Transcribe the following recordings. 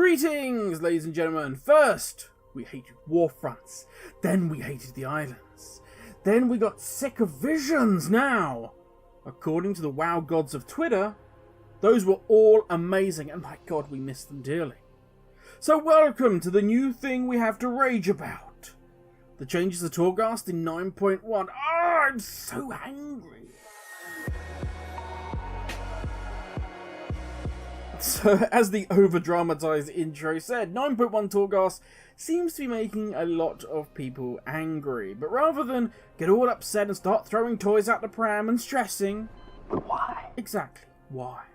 Greetings, ladies and gentlemen. First, we hated Warfronts. Then we hated the islands. Then we got sick of visions. Now, according to the WoW gods of Twitter, those were all amazing, and my god, we miss them dearly. So welcome to the new thing we have to rage about. The changes to Torghast in 9.1. Oh, I'm so angry. So, as the over-dramatized intro said, 9.1 Torghast seems to be making a lot of people angry. But rather than get all upset and start throwing toys at the pram and stressing... But why? Exactly, why?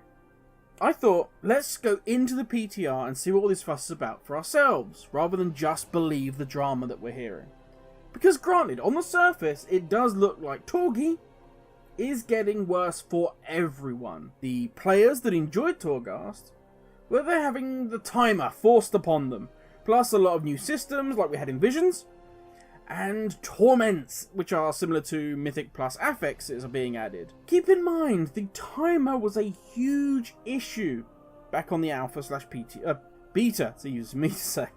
I thought, let's go into the PTR and see what all this fuss is about for ourselves, rather than just believe the drama that we're hearing. Because granted, on the surface, it does look like Torghast is getting worse for everyone. The players that enjoyed Torghast, well, they're having the timer forced upon them, plus a lot of new systems like we had in Visions, and torments, which are similar to Mythic plus affixes, are being added. Keep in mind, the timer was a huge issue back on the beta, to use me to say.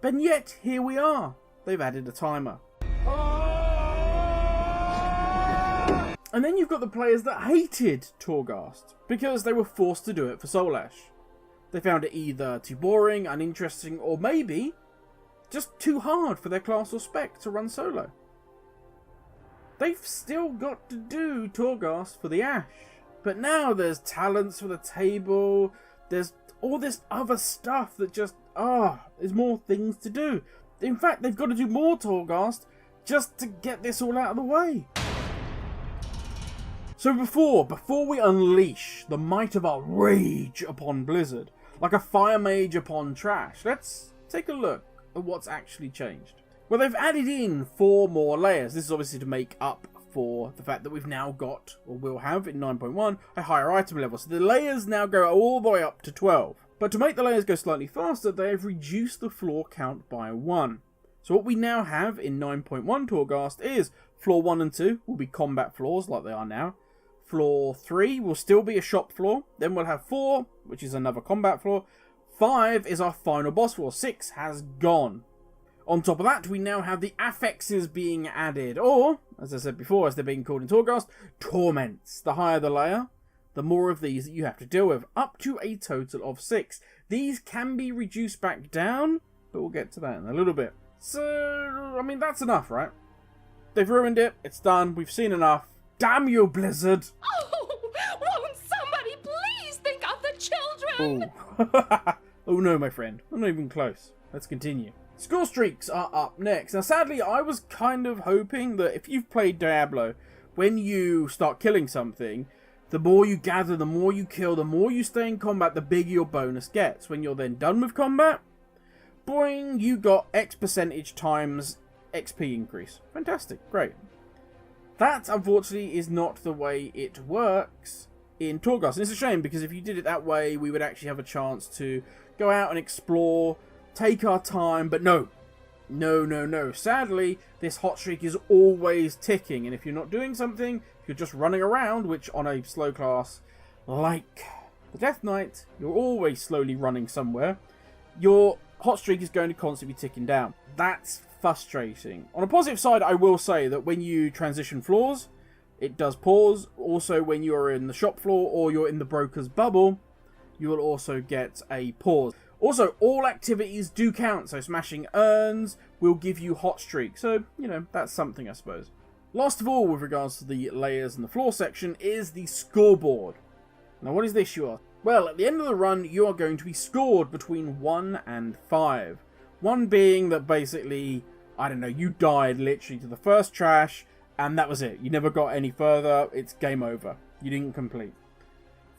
But yet, here we are. They've added a timer. And then you've got the players that hated Torghast because they were forced to do it for Soul Ash. They found it either too boring, uninteresting, or maybe just too hard for their class or spec to run solo. They've still got to do Torghast for the Ash. But now there's talents for the table, there's all this other stuff that just, there's more things to do. In fact, they've got to do more Torghast just to get this all out of the way. So before we unleash the might of our rage upon Blizzard, like a fire mage upon trash, let's take a look at what's actually changed. Well, they've added in 4 more layers. This is obviously to make up for the fact that we've now got, or will have in 9.1, a higher item level. So the layers now go all the way up to 12. But to make the layers go slightly faster, they have reduced the floor count by 1. So what we now have in 9.1 Torghast is floor 1 and 2 will be combat floors like they are now. Floor 3 will still be a shop floor. Then we'll have 4, which is another combat floor. 5 is our final boss floor. 6 has gone. On top of that, we now have the affixes being added. Or, as I said before, as they're being called in Torghast, torments. The higher the layer, the more of these that you have to deal with. Up to a total of 6. These can be reduced back down, but we'll get to that in a little bit. So, I mean, that's enough, right? They've ruined it. It's done. We've seen enough. Damn you, Blizzard! Oh, won't somebody please think of the children? Oh. Oh no, my friend. I'm not even close. Let's continue. Score streaks are up next. Now, sadly, I was kind of hoping that if you've played Diablo, when you start killing something, the more you gather, the more you kill, the more you stay in combat, the bigger your bonus gets. When you're then done with combat, boing, you got X percentage times XP increase. Fantastic. Great. That, unfortunately, is not the way it works in Torghast. And it's a shame, because if you did it that way, we would actually have a chance to go out and explore, take our time, but no. No. Sadly, this hot streak is always ticking, and if you're not doing something, if you're just running around, which on a slow class like the Death Knight, you're always slowly running somewhere, your hot streak is going to constantly be ticking down. That's frustrating. On a positive side, I will say that when you transition floors, it does pause. Also, when you're in the shop floor or you're in the broker's bubble, you will also get a pause. Also, all activities do count, so smashing urns will give you hot streak. So, you know, that's something, I suppose. Last of all, with regards to the layers and the floor section, is the scoreboard. Now, what is this, you ask? Well, at the end of the run, you are going to be scored between 1 and 5. 1 being that basically, I don't know, you died literally to the first trash, and that was it. You never got any further. It's game over. You didn't complete.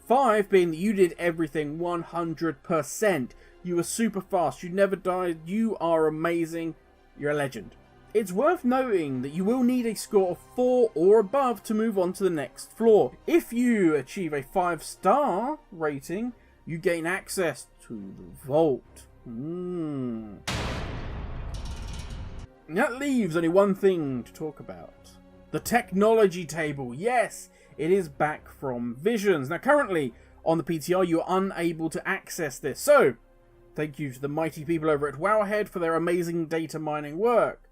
5 being that you did everything 100%. You were super fast. You never died. You are amazing. You're a legend. It's worth noting that you will need a score of 4 or above to move on to the next floor. If you achieve a 5-star rating, you gain access to the vault. That leaves only one thing to talk about. The technology table. Yes, it is back from Visions. Now, currently, on the PTR, you're unable to access this. So, Thank you to the mighty people over at Wowhead for their amazing data mining work,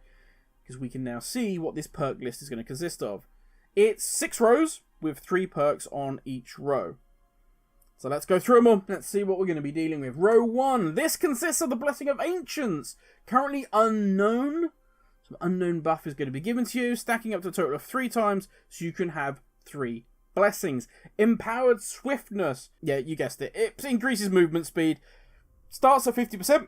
because we can now see what this perk list is going to consist of. It's 6 rows with 3 perks on each row. So let's go through them all. Let's see what we're going to be dealing with. Row 1. This consists of the Blessing of Ancients. Currently unknown. Some unknown buff is going to be given to you, stacking up to a total of 3 times, so you can have 3 blessings. Empowered Swiftness. Yeah, you guessed it. It increases movement speed. Starts at 50%.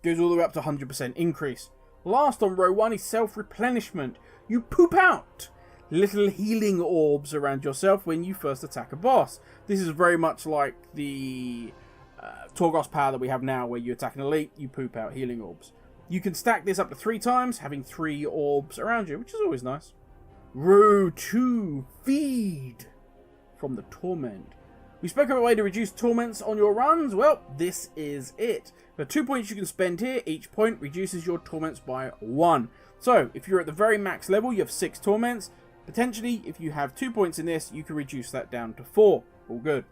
Goes all the way up to 100% increase. Last on row 1 is Self-Replenishment. You poop out little healing orbs around yourself when you first attack a boss. This is very much like the Torghast power that we have now, where you attack an elite, you poop out healing orbs. You can stack this up to 3 times, having 3 orbs around you, which is always nice. Row 2, Feed from the Torment. We spoke of a way to reduce torments on your runs. Well, this is it. There are 2 points you can spend here. Each point reduces your torments by 1. So, if you're at the very max level, you have 6 torments. Potentially, if you have 2 points in this, you can reduce that down to 4. All good.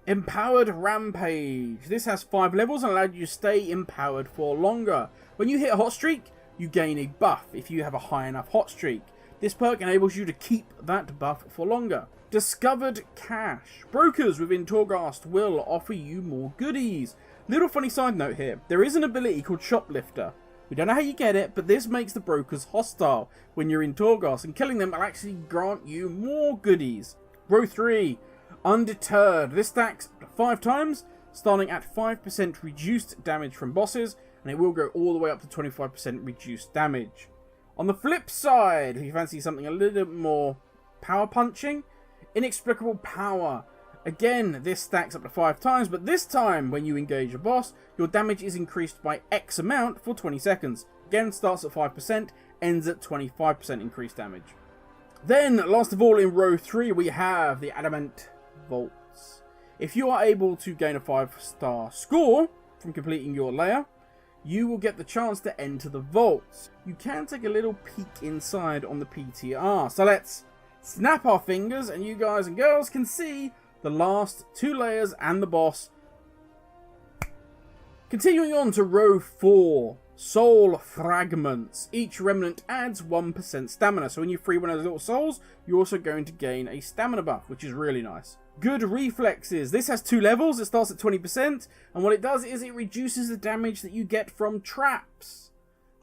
Empowered Rampage. This has 5 levels and allows you to stay empowered for longer. When you hit a hot streak, you gain a buff if you have a high enough hot streak. This perk enables you to keep that buff for longer. Discovered Cache. Brokers within Torghast will offer you more goodies. Little funny side note here. There is an ability called Shoplifter. We don't know how you get it, but this makes the brokers hostile when you're in Torghast, and killing them will actually grant you more goodies. Row 3. Undeterred. This stacks up to 5 times, starting at 5% reduced damage from bosses, and it will go all the way up to 25% reduced damage. On the flip side, if you fancy something a little bit more power punching, Inexplicable Power. Again, this stacks up to 5 times, but this time, when you engage a boss, your damage is increased by X amount for 20 seconds. Again, starts at 5%, ends at 25% increased damage. Then, last of all, in row 3, we have the Adamant Vaults. If you are able to gain a 5-star score from completing your layer, you will get the chance to enter the vaults. You can take a little peek inside on the PTR. So let's snap our fingers, and you guys and girls can see the last 2 layers and the boss. Continuing on to row 4, Soul Fragments. Each remnant adds 1% stamina, so when you free one of those little souls, you're also going to gain a stamina buff, which is really nice. Good Reflexes. This has 2 levels. It starts at 20%, and what it does is it reduces the damage that you get from traps.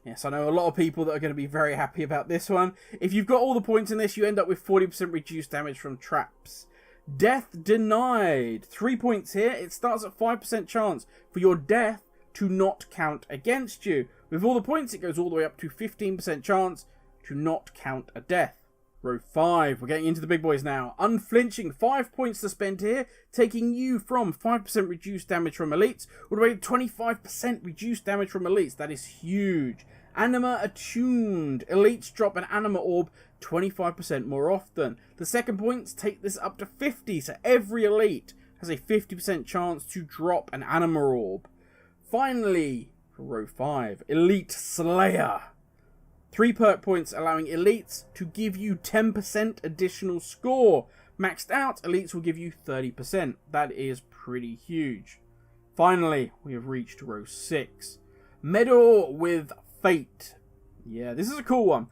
Yes, I know a lot of people that are going to be very happy about this one. If you've got all the points in this, you end up with 40% reduced damage from traps. Death Denied. 3 points here. It starts at 5% chance for your death to not count against you. With all the points, it goes all the way up to 15% chance to not count a death. Row 5. We're getting into the big boys now. Unflinching. 5 points to spend here, taking you from 5% reduced damage from elites all the way to 25% reduced damage from elites. That is huge. Anima Attuned. Elites drop an anima orb 25% more often. The second points take this up to 50, so every elite has a 50% chance to drop an anima orb. Finally, for row 5, Elite Slayer. 3 perk points allowing elites to give you 10% additional score. Maxed out, elites will give you 30%. That is pretty huge. Finally, we have reached row 6. Meddle with Fate. Yeah, this is a cool one.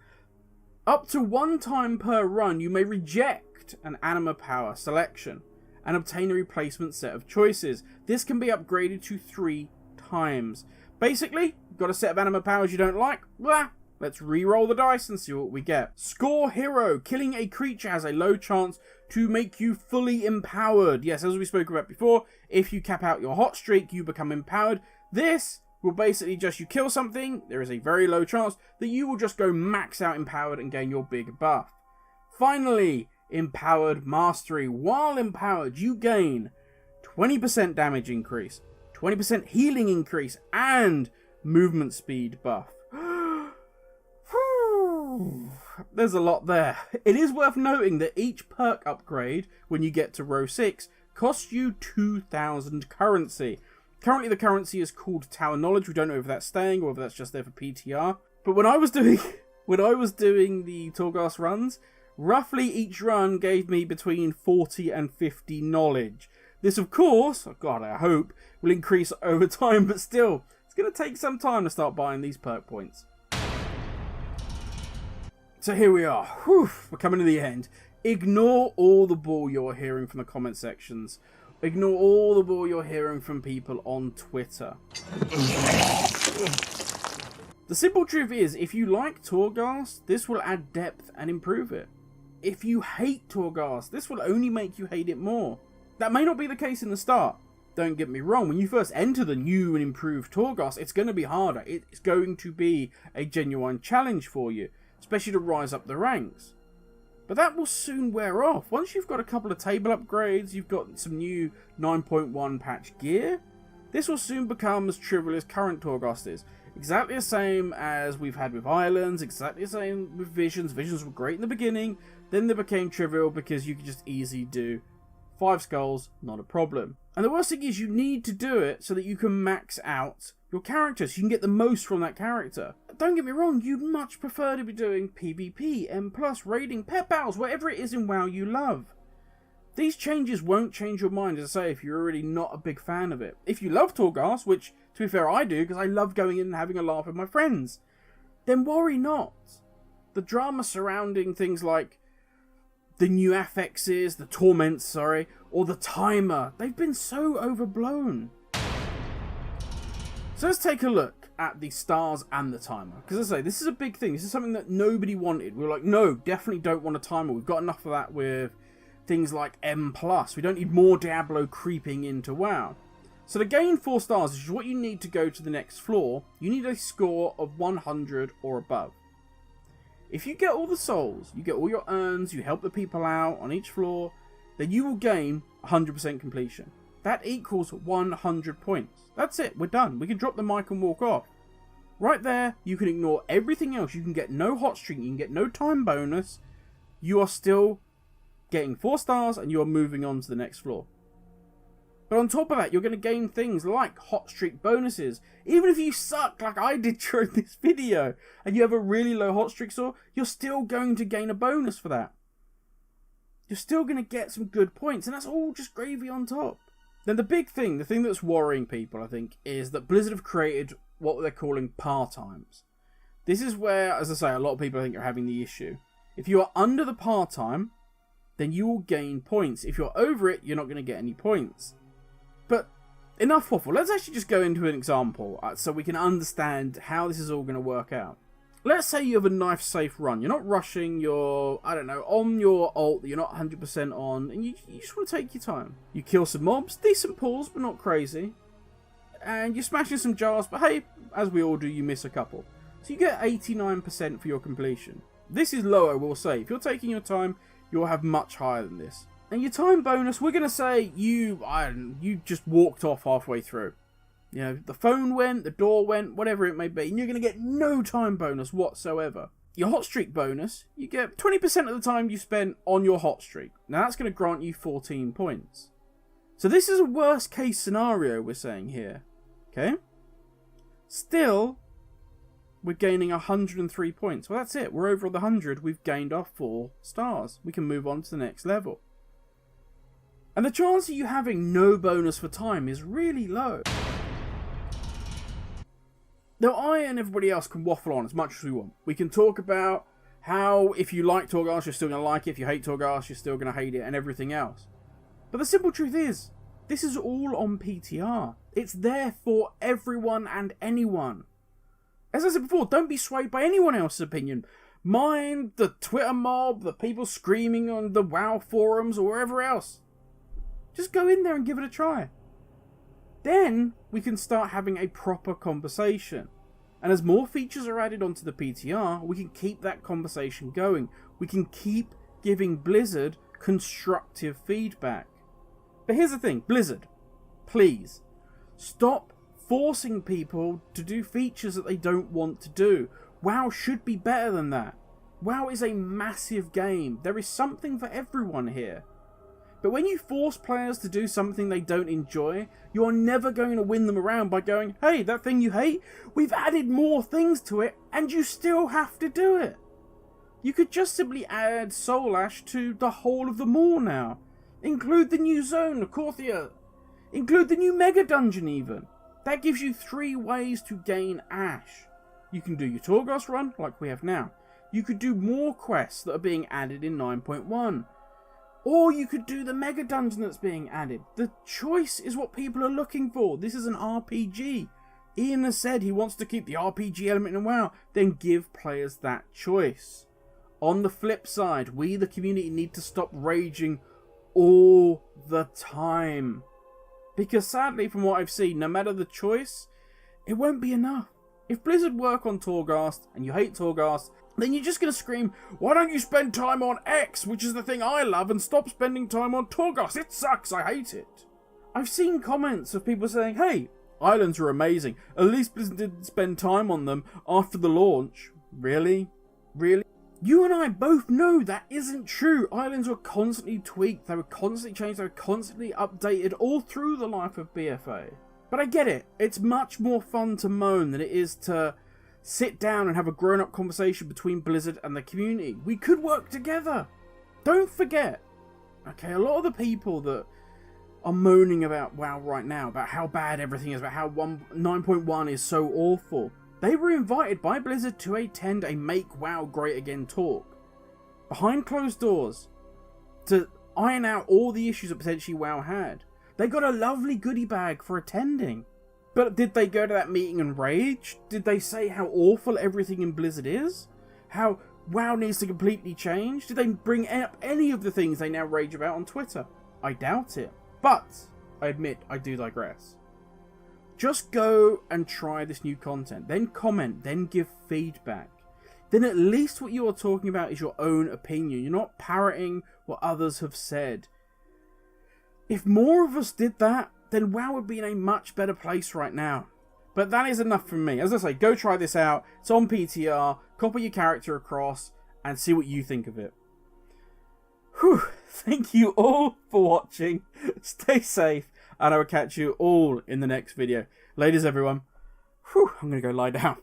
Up to 1 time per run, you may reject an anima power selection and obtain a replacement set of choices. This can be upgraded to 3 times. Basically, you've got a set of anima powers you don't like. Blah. Let's re-roll the dice and see what we get. Score Hero. Killing a creature has a low chance to make you fully empowered. Yes, as we spoke about before, if you cap out your hot streak, you become empowered. This will basically just, you kill something, there is a very low chance that you will just go max out empowered and gain your big buff. Finally, Empowered Mastery. While empowered, you gain 20% damage increase, 20% healing increase, and movement speed buff. There's a lot there. It is worth noting that each perk upgrade, when you get to row 6, costs you 2,000 currency. Currently the currency is called Tower Knowledge. We don't know if that's staying or if that's just there for PTR. But when I was doing the Torghast runs, roughly each run gave me between 40 and 50 knowledge. This, of course, oh God, I hope, will increase over time, but still, it's going to take some time to start buying these perk points. So here we are. Whew, we're coming to the end. Ignore all the bull you're hearing from the comment sections. Ignore all the bull you're hearing from people on Twitter. The simple truth is, if you like Torghast, this will add depth and improve it. If you hate Torghast, this will only make you hate it more. That may not be the case in the start. Don't get me wrong, when you first enter the new and improved Torghast, it's going to be harder. It's going to be a genuine challenge for you, especially to rise up the ranks. But that will soon wear off. Once you've got a couple of table upgrades, you've got some new 9.1 patch gear, this will soon become as trivial as current Torghast is. Exactly the same as we've had with Islands, exactly the same with Visions. Visions were great in the beginning, then they became trivial because you could just easily do 5 skulls, not a problem. And the worst thing is you need to do it so that you can max out your character, so you can get the most from that character. Don't get me wrong, you'd much prefer to be doing PvP, M+, raiding, pet battles, whatever it is in WoW you love. These changes won't change your mind, as I say, if you're already not a big fan of it. If you love Torghast, which, to be fair, I do, because I love going in and having a laugh with my friends, then worry not. The drama surrounding things like the new affixes, the torments, or the timer, they've been so overblown. So let's take a look at the stars and the timer. Because as I say, this is a big thing. This is something that nobody wanted. We were like, no, definitely don't want a timer. We've got enough of that with things like M+. We don't need more Diablo creeping into WoW. So to gain 4 stars, which is what you need to go to the next floor, you need a score of 100 or above. If you get all the souls, you get all your urns, you help the people out on each floor, then you will gain 100% completion. That equals 100 points. That's it, we're done. We can drop the mic and walk off. Right there, you can ignore everything else. You can get no hot streak, you can get no time bonus. You are still getting 4 stars and you are moving on to the next floor. But on top of that, you're going to gain things like hot streak bonuses. Even if you suck like I did during this video and you have a really low hot streak score, you're still going to gain a bonus for that. You're still going to get some good points, and that's all just gravy on top. Then the big thing, the thing that's worrying people, I think, is that Blizzard have created what they're calling par times. This is where, as I say, a lot of people I think are having the issue. If you are under the par time, then you will gain points. If you're over it, you're not going to get any points. But enough waffle. Let's actually just go into an example so we can understand how this is all going to work out. Let's say you have a knife safe run. You're not rushing, you're, I don't know, on your ult that you're not 100% on, and you just want to take your time. You kill some mobs, decent pulls, but not crazy. And you're smashing some jars, but hey, as we all do, you miss a couple. So you get 89% for your completion. This is low, I will say. If you're taking your time, you'll have much higher than this. And your time bonus, we're going to say you just walked off halfway through. You know, the phone went, the door went, whatever it may be, and you're going to get no time bonus whatsoever. Your hot streak bonus, you get 20% of the time you spent on your hot streak. Now that's going to grant you 14 points. So this is a worst case scenario we're saying here. Okay? Still, we're gaining 103 points. Well, that's it. We're over the 100. We've gained our 4 stars. We can move on to the next level. And the chance of you having no bonus for time is really low. Now, I and everybody else can waffle on as much as we want. We can talk about how if you like Torghast, you're still going to like it. If you hate Torghast, you're still going to hate it, and everything else. But the simple truth is, this is all on PTR. It's there for everyone and anyone. As I said before, don't be swayed by anyone else's opinion. Mine, the Twitter mob, the people screaming on the WoW forums, or wherever else. Just go in there and give it a try. Then we can start having a proper conversation. And as more features are added onto the PTR, we can keep that conversation going. We can keep giving Blizzard constructive feedback. But here's the thing, Blizzard, please, stop forcing people to do features that they don't want to do. WoW should be better than that. WoW is a massive game. There is something for everyone here. But when you force players to do something they don't enjoy, you're never going to win them around by going, hey, that thing you hate, we've added more things to it, and you still have to do it. You could just simply add Soul Ash to the whole of the Maw now. Include the new zone, the Korthia. Include the new mega dungeon even. That gives you 3 ways to gain Ash. You can do your Torghast run, like we have now. You could do more quests that are being added in 9.1. Or you could do the mega dungeon that's being added. The choice is what people are looking for. This is an RPG. Ian has said he wants to keep the RPG element in WoW. Then give players that choice. On the flip side, we the community need to stop raging all the time. Because sadly, from what I've seen, no matter the choice, it won't be enough. If Blizzard work on Torghast and you hate Torghast, then you're just going to scream, why don't you spend time on X, which is the thing I love, and stop spending time on Torghast? It sucks, I hate it. I've seen comments of people saying, hey, islands are amazing. At least Blizzard didn't spend time on them after the launch. Really? Really? You and I both know that isn't true. Islands were constantly tweaked, they were constantly changed, they were constantly updated all through the life of BFA. But I get it. It's much more fun to moan than it is to sit down and have a grown-up conversation between Blizzard and the community. We could work together. Don't forget, okay, a lot of the people that are moaning about WoW right now, about how bad everything is, about how 9.1 is so awful, they were invited by Blizzard to attend a Make WoW Great Again talk, behind closed doors, to iron out all the issues that potentially WoW had. They got a lovely goodie bag for attending. But did they go to that meeting and rage? Did they say how awful everything in Blizzard is? How WoW needs to completely change? Did they bring up any of the things they now rage about on Twitter? I doubt it. But, I admit, I do digress. Just go and try this new content. Then comment. Then give feedback. Then at least what you are talking about is your own opinion. You're not parroting what others have said. If more of us did that, then WoW would be in a much better place right now. But that is enough from me. As I say, go try this out. It's on PTR. Copy your character across and see what you think of it. Whew. Thank you all for watching. Stay safe, and I will catch you all in the next video. Ladies, everyone. Whew. I'm going to go lie down.